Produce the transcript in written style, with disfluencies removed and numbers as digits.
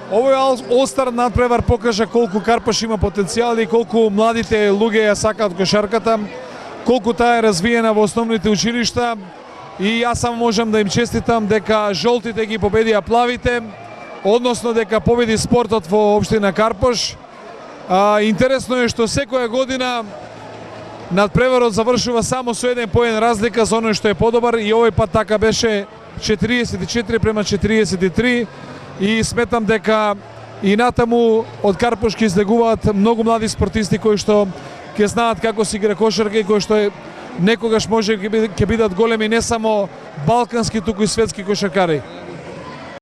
Овој All-Star надпревар покажа колку Карпош има потенцијал и колку младите луѓе ја сакаат кошарката, колку таа е развиена во основните училишта и јас само можам да им честитам дека жолтите ги победија плавите, односно дека победи спортот во општина Карпош. Интересно е што секоја година надпреварот завршува само со 1 поен разлика за оној што е подобар и овој пат така беше 44-43 и сметам дека и натаму од Карпош ќе излегуваат многу млади спортисти кои што ќе знаат како се игра кошарка и кои што некогаш може ќе бидат големи не само балкански, туку и светски кошаркари.